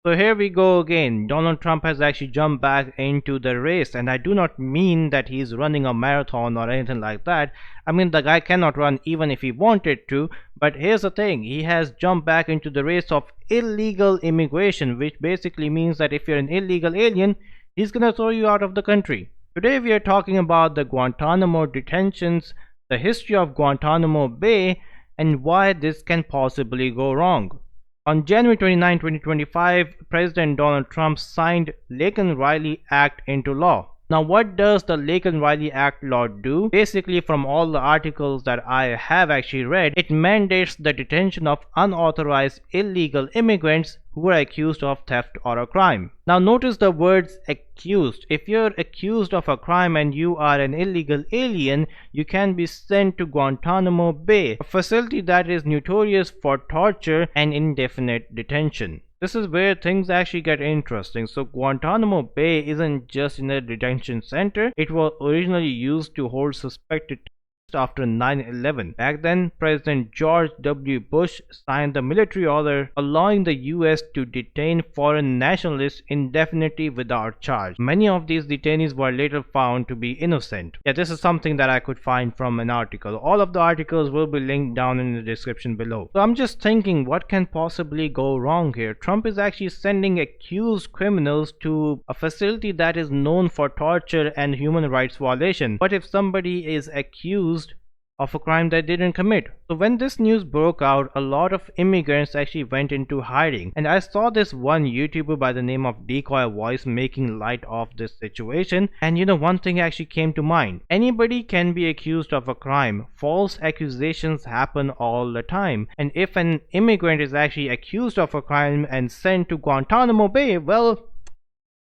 So here we go again. Donald Trump has actually jumped back into the race, and I do not mean that he's running a marathon or anything like that. I mean, the guy cannot run even if he wanted to, but here's the thing, he has jumped back into the race of illegal immigration, which basically means that if you're an illegal alien, he's gonna throw you out of the country. Today we are talking about the Guantanamo detentions, the history of Guantanamo Bay, and why this can possibly go wrong. On January 29, 2025, President Donald Trump signed Laken Riley Act into law. Now, what does the Laken Riley Act law do? Basically, from all the articles that I have actually read, it mandates the detention of unauthorized illegal immigrants who are accused of theft or a crime. Now, notice the words accused. If you're accused of a crime and you are an illegal alien, you can be sent to Guantanamo Bay, a facility that is notorious for torture and indefinite detention. This is where things actually get interesting. So Guantanamo Bay isn't just in a detention center. It was originally used to hold suspected after 9/11. Back then, President George W. Bush signed the military order allowing the US to detain foreign nationalists indefinitely without charge. Many of these detainees were later found to be innocent. Yeah, this is something that I could find from an article. All of the articles will be linked down in the description below. So I'm just thinking, what can possibly go wrong here? Trump is actually sending accused criminals to a facility that is known for torture and human rights violation. What if somebody is accused of a crime they didn't commit? So when this news broke out, a lot of immigrants actually went into hiding, and I saw this one YouTuber by the name of Decoy Voice making light of this situation, and one thing actually came to mind. Anybody can be accused of a crime. False accusations happen all the time, and if an immigrant is actually accused of a crime and sent to Guantanamo Bay, well,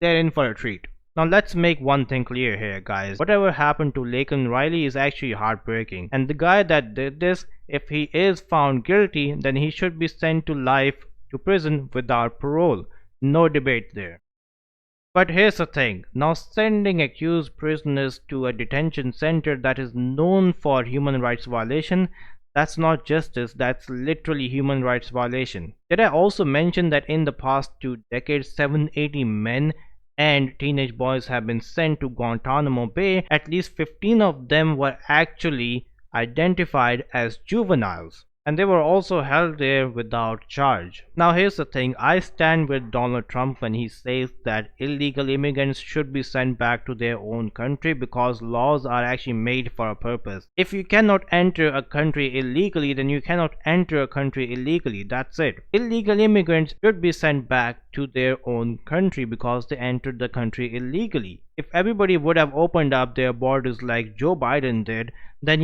they're in for a treat. Now let's make one thing clear here, guys. Whatever happened to Laken Riley is actually heartbreaking. And the guy that did this, if he is found guilty, then he should be sent to life to prison without parole. No debate there. But here's the thing. Now sending accused prisoners to a detention center that is known for human rights violation, that's not justice, that's literally human rights violation. Did I also mention that in the past 2 decades, 780 men and teenage boys have been sent to Guantanamo Bay? At least 15 of them were actually identified as juveniles, and they were also held there without charge. Now here's the thing, I stand with Donald Trump when he says that illegal immigrants should be sent back to their own country because laws are actually made for a purpose. If you cannot enter a country illegally, then you cannot enter a country illegally. That's it. Illegal immigrants should be sent back to their own country because they entered the country illegally. If everybody would have opened up their borders like Joe Biden did, then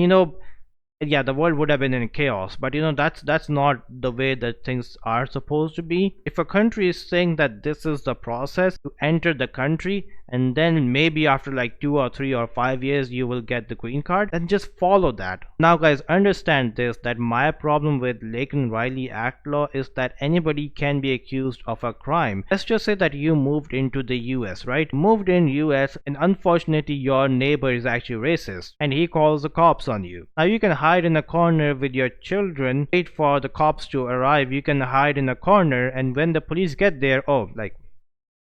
yeah, the world would have been in chaos. But that's not the way that things are supposed to be. If a country is saying that this is the process to enter the country, and then maybe after like 2 or 3 or 5 years you will get the green card, then just follow that. Now guys, understand this, that my problem with Laken Riley Act law is that anybody can be accused of a crime. Let's just say that you moved into the US, right? Moved in US, and unfortunately your neighbor is actually racist and he calls the cops on you. Now you can hide in a corner with your children, wait for the cops to arrive. You can hide in a corner, and when the police get there, oh, like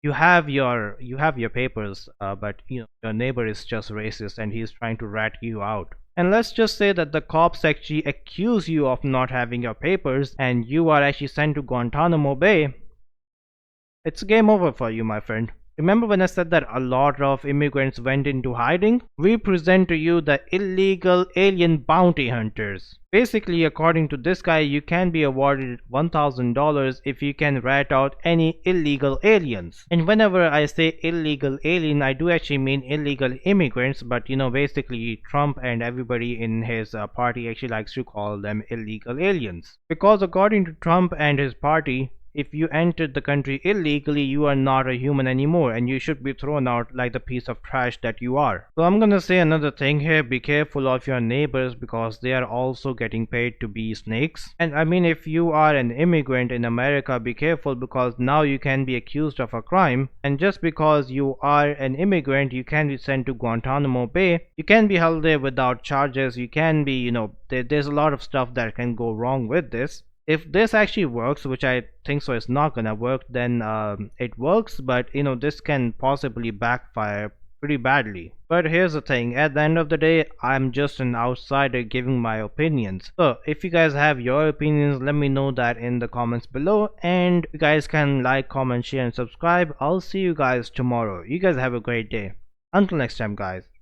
you have your papers, but your neighbor is just racist and he's trying to rat you out. And let's just say that the cops actually accuse you of not having your papers and you are actually sent to Guantanamo Bay. It's game over for you, my friend. Remember when I said that a lot of immigrants went into hiding? We present to you the illegal alien bounty hunters. Basically, according to this guy, you can be awarded $1,000 if you can rat out any illegal aliens. And whenever I say illegal alien, I do actually mean illegal immigrants, but basically Trump and everybody in his party actually likes to call them illegal aliens. Because according to Trump and his party, if you entered the country illegally, you are not a human anymore and you should be thrown out like the piece of trash that you are. So I'm gonna say another thing here, be careful of your neighbors because they are also getting paid to be snakes. And I mean, if you are an immigrant in America, be careful because now you can be accused of a crime, and just because you are an immigrant, you can be sent to Guantanamo Bay. You can be held there without charges. You can be, there's a lot of stuff that can go wrong with this. If this actually works, which I think so it's not gonna work, then it works, but this can possibly backfire pretty badly. But here's the thing, at the end of the day, I'm just an outsider giving my opinions. So if you guys have your opinions, let me know that in the comments below, and you guys can like, comment, share, and subscribe. I'll see you guys tomorrow. You guys have a great day. Until next time, guys.